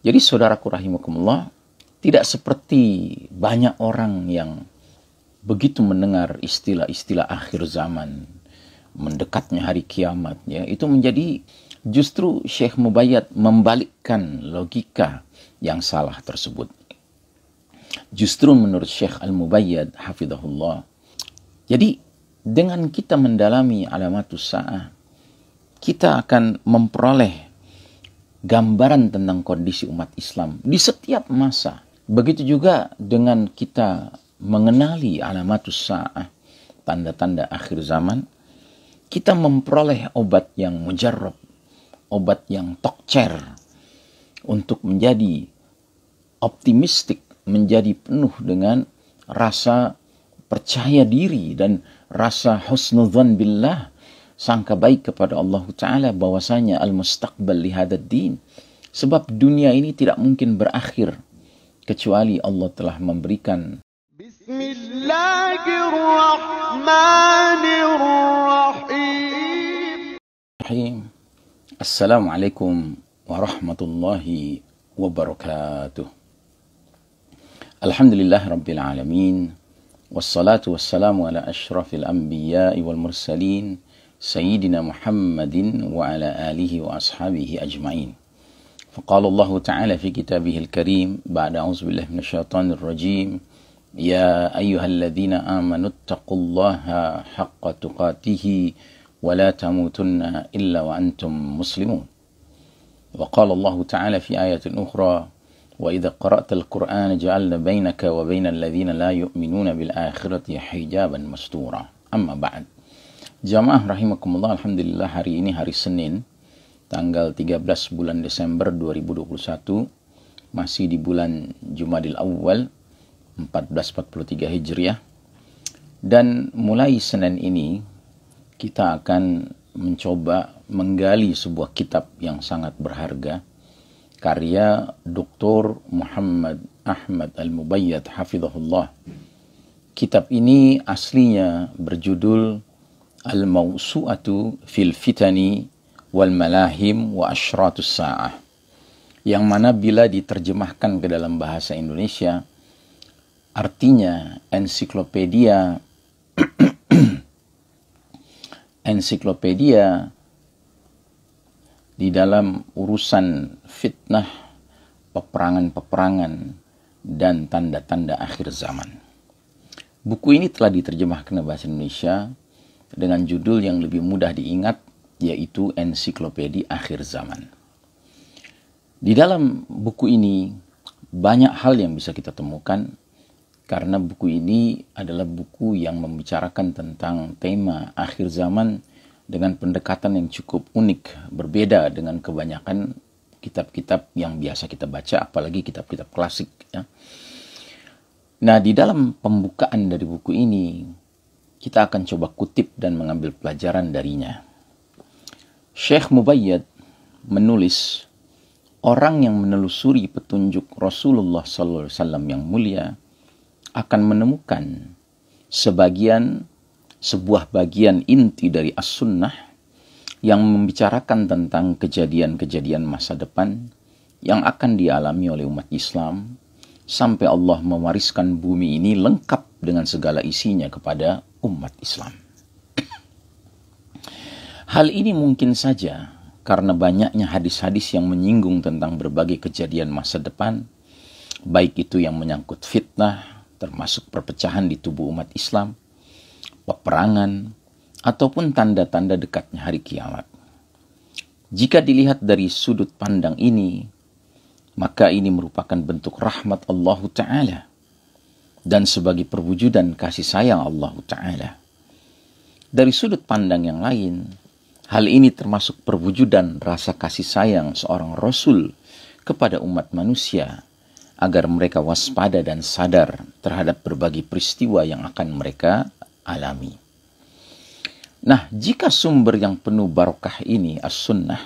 Jadi saudaraku rahimakumullah, tidak seperti banyak orang yang begitu mendengar istilah-istilah akhir zaman, mendekatnya hari kiamat, ya, itu menjadi justru Syekh Mubayyad membalikkan logika yang salah tersebut. Justru menurut Syekh Al-Mubayyad hafizahullah, jadi dengan kita mendalami alamatus sa'ah, kita akan memperoleh gambaran tentang kondisi umat Islam di setiap masa. Begitu juga dengan kita mengenali alamatus sa'ah, tanda-tanda akhir zaman, kita memperoleh obat yang mujarrab, obat yang tokcer untuk menjadi optimistik, menjadi penuh dengan rasa percaya diri dan rasa husnudzan billah, sangka baik kepada Allah Ta'ala bahwasanya al-mustaqbal li hadad din. Sebab dunia ini tidak mungkin berakhir kecuali Allah telah memberikan. Bismillahirrahmanirrahim. Assalamualaikum warahmatullahi wabarakatuh. Alhamdulillah rabbil alamin. Wassalatu wassalamu ala ashrafil anbiya'i wal mursalin Sayyidina Muhammadin wa ala alihi wa ashabihi ajma'in. Faqala Allah Ta'ala fi kitabihil karim ba'da a'udzubillahi minasyaitonir rajim, ya ayyuhalladzina amanu taqullaha haqqa tuqatih wa la tamutunna illa wa antum muslimun. Wa qala Allah Ta'ala fi ayatin ukhra, wa idza qara'tal Qur'ana ja'alna bainaka wa bainal ladzina la yu'minuna bil akhirati hijaban mastura. Amma ba'd. Jamaah rahimakumullah, alhamdulillah hari ini hari Senin, tanggal 13 bulan Desember 2021, masih di bulan Jumadil Awal 1443 Hijriah. Dan mulai Senin ini kita akan mencoba menggali sebuah kitab yang sangat berharga, karya Dr. Muhammad Ahmad Al-Mubayyad hafizahullah. Kitab ini aslinya berjudul Al-Mawsu'atu fil Fitani wal Malahim wa Ashratus Sa'ah, yang mana bila diterjemahkan ke dalam bahasa Indonesia artinya ensiklopedia ensiklopedia di dalam urusan fitnah, peperangan-peperangan, dan tanda-tanda akhir zaman. Buku ini telah diterjemahkan ke bahasa Indonesia dengan judul yang lebih mudah diingat, yaitu Ensiklopedia Akhir Zaman. Di dalam buku ini banyak hal yang bisa kita temukan, karena buku ini adalah buku yang membicarakan tentang tema akhir zaman dengan pendekatan yang cukup unik, berbeda dengan kebanyakan kitab-kitab yang biasa kita baca, apalagi kitab-kitab klasik, ya. Nah, di dalam pembukaan dari buku ini kita akan coba kutip dan mengambil pelajaran darinya. Syekh Mubayyad menulis, orang yang menelusuri petunjuk Rasulullah SAW yang mulia akan menemukan sebuah bagian inti dari as-sunnah yang membicarakan tentang kejadian-kejadian masa depan yang akan dialami oleh umat Islam sampai Allah mewariskan bumi ini lengkap dengan segala isinya kepada umat Islam. Hal ini mungkin saja karena banyaknya hadis-hadis yang menyinggung tentang berbagai kejadian masa depan, baik itu yang menyangkut fitnah, termasuk perpecahan di tubuh umat Islam, peperangan, ataupun tanda-tanda dekatnya hari kiamat. Jika dilihat dari sudut pandang ini, maka ini merupakan bentuk rahmat Allah Ta'ala dan sebagai perwujudan kasih sayang Allah Ta'ala. Dari sudut pandang yang lain, hal ini termasuk perwujudan rasa kasih sayang seorang Rasul kepada umat manusia agar mereka waspada dan sadar terhadap berbagai peristiwa yang akan mereka alami. Nah, jika sumber yang penuh barokah ini, as-sunnah,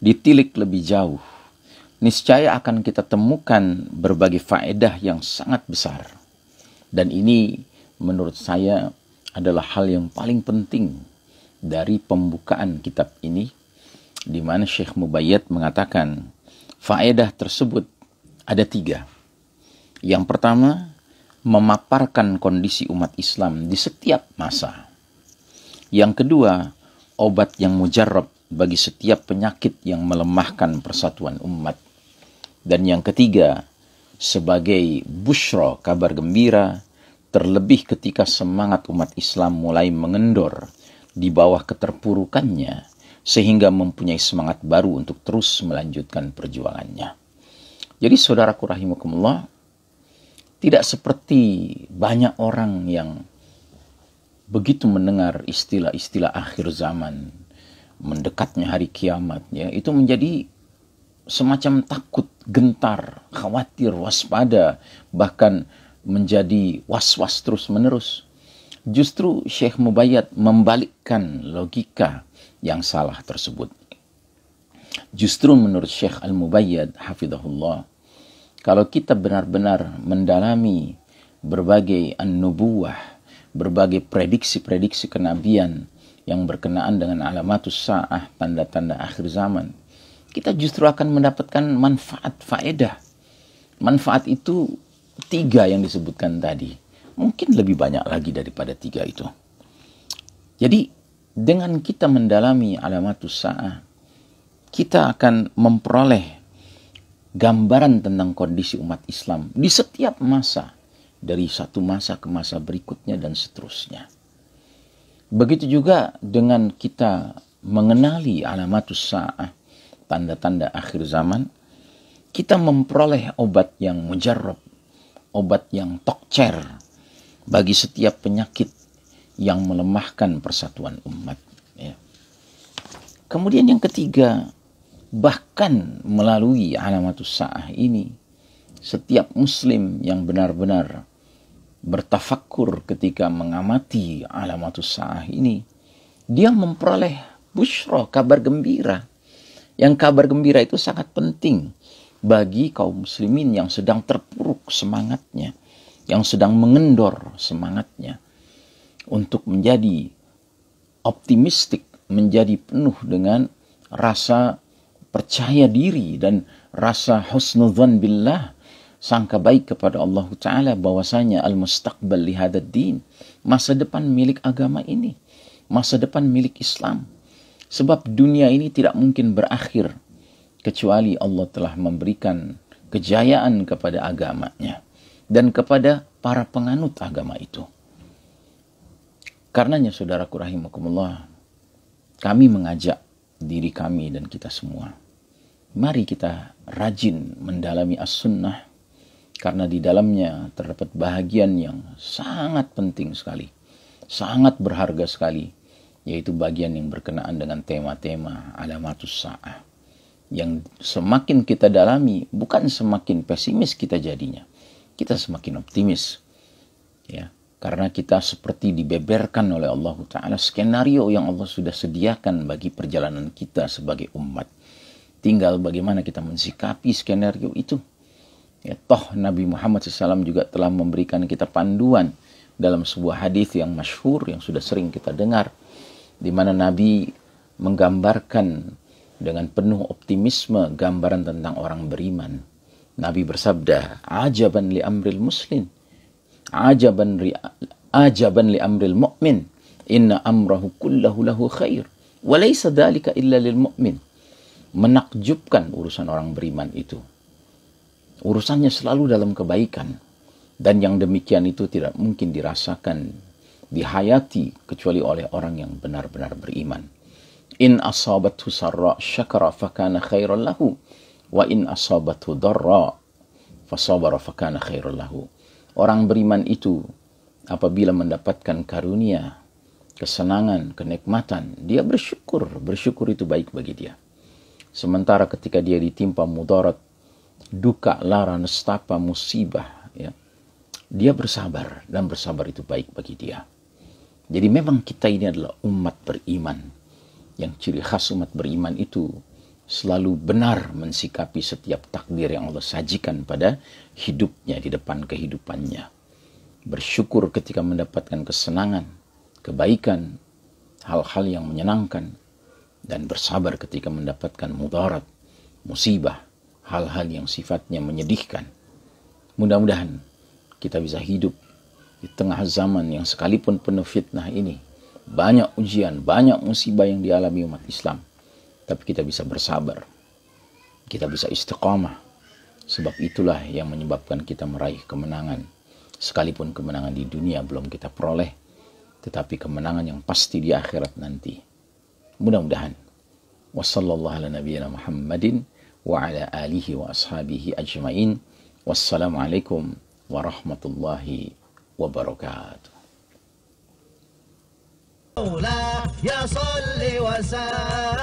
ditilik lebih jauh, niscaya akan kita temukan berbagai faedah yang sangat besar. Dan ini menurut saya adalah hal yang paling penting dari pembukaan kitab ini, di mana Syekh Mubayyad mengatakan, Faedah tersebut ada 3. Yang pertama, memaparkan kondisi umat Islam di setiap masa. Yang kedua, obat yang mujarab bagi setiap penyakit yang melemahkan persatuan umat. Dan yang ketiga, sebagai busyra, kabar gembira, terlebih ketika semangat umat Islam mulai mengendor di bawah keterpurukannya, sehingga mempunyai semangat baru untuk terus melanjutkan perjuangannya. Jadi saudaraku rahimakumullah, tidak seperti banyak orang yang begitu mendengar istilah-istilah akhir zaman, mendekatnya hari kiamat, ya, itu menjadi semacam takut, gentar, khawatir, waspada, bahkan menjadi was-was terus-menerus. Justru Syekh Mubayyad membalikkan logika yang salah tersebut. Justru menurut Syekh Al-Mubayyad hafizahullah, kalau kita benar-benar mendalami berbagai an-nubuwah, berbagai prediksi-prediksi kenabian yang berkenaan dengan alamatus sa'ah, tanda-tanda akhir zaman, kita justru akan mendapatkan manfaat, faedah. Manfaat itu 3 yang disebutkan tadi. Mungkin lebih banyak lagi daripada 3 itu. Jadi dengan kita mendalami alamatus sa'ah, kita akan memperoleh gambaran tentang kondisi umat Islam di setiap masa, dari satu masa ke masa berikutnya dan seterusnya. Begitu juga dengan kita mengenali alamatus sa'ah, tanda-tanda akhir zaman, kita memperoleh obat yang mujarab, obat yang tokcer bagi setiap penyakit yang melemahkan persatuan umat. Ya. Kemudian yang ketiga, bahkan melalui alamatus sa'ah ini, setiap muslim yang benar-benar bertafakkur ketika mengamati alamatus sa'ah ini, dia memperoleh busyra, kabar gembira. Yang kabar gembira itu sangat penting bagi kaum muslimin yang sedang terpuruk semangatnya, yang sedang mengendor semangatnya, untuk menjadi optimistik, menjadi penuh dengan rasa percaya diri dan rasa husnudzan billah, sangka baik kepada Allah Ta'ala, bahwasanya al-mustaqbal li hadad din, masa depan milik agama ini, masa depan milik Islam. Sebab dunia ini tidak mungkin berakhir kecuali Allah telah memberikan kejayaan kepada agamanya dan kepada para penganut agama itu. Karenanya saudaraku rahimakumullah, kami mengajak diri kami dan kita semua, mari kita rajin mendalami as-sunnah, karena di dalamnya terdapat bahagian yang sangat penting sekali, sangat berharga sekali, yaitu bagian yang berkenaan dengan tema-tema alamatus sa'ah, yang semakin kita dalami, bukan semakin pesimis kita jadinya, kita semakin optimis, ya, karena kita seperti dibeberkan oleh Allah Ta'ala skenario yang Allah sudah sediakan bagi perjalanan kita sebagai umat. Tinggal bagaimana kita mensikapi skenario itu. Ya, toh Nabi Muhammad SAW juga telah memberikan kita panduan dalam sebuah hadis yang masyhur, yang sudah sering kita dengar, di mana Nabi menggambarkan dengan penuh optimisme gambaran tentang orang beriman. Nabi bersabda, "Ajaban li amril muslim, ajaban li amril mu'min, inna amrahu kullahu lahu khair, wa laysa dhalika illa lil mu'min." Menakjubkan urusan orang beriman itu. Urusannya selalu dalam kebaikan, dan yang demikian itu tidak mungkin dirasakan, dihayati kecuali oleh orang yang benar-benar beriman. In asabathu sarra syakara fakana khairan lahu, wa in asabathu darra fasabara fakana khairan lahu. Orang beriman itu apabila mendapatkan karunia, kesenangan, kenikmatan, dia bersyukur. Bersyukur itu baik bagi dia. Sementara ketika dia ditimpa mudarat, duka, lara, nestapa, musibah, ya, dia bersabar, dan bersabar itu baik bagi dia. Jadi memang kita ini adalah umat beriman, yang ciri khas umat beriman itu selalu benar mensikapi setiap takdir yang Allah sajikan pada hidupnya, di depan kehidupannya. Bersyukur ketika mendapatkan kesenangan, kebaikan, hal-hal yang menyenangkan, dan bersabar ketika mendapatkan mudarat, musibah, hal-hal yang sifatnya menyedihkan. Mudah-mudahan kita bisa hidup di tengah zaman yang sekalipun penuh fitnah ini, banyak ujian, banyak musibah yang dialami umat Islam, tapi kita bisa bersabar, kita bisa istiqamah, sebab itulah yang menyebabkan kita meraih kemenangan. Sekalipun kemenangan di dunia belum kita peroleh, tetapi kemenangan yang pasti di akhirat nanti. Mudah-mudahan. Wassallallahu ala nabiyyina Muhammadin wa ala alihi wa ashabihi ajma'in. Wassalamualaikum warahmatullahi wabarakatuh. Ya salli wa sallim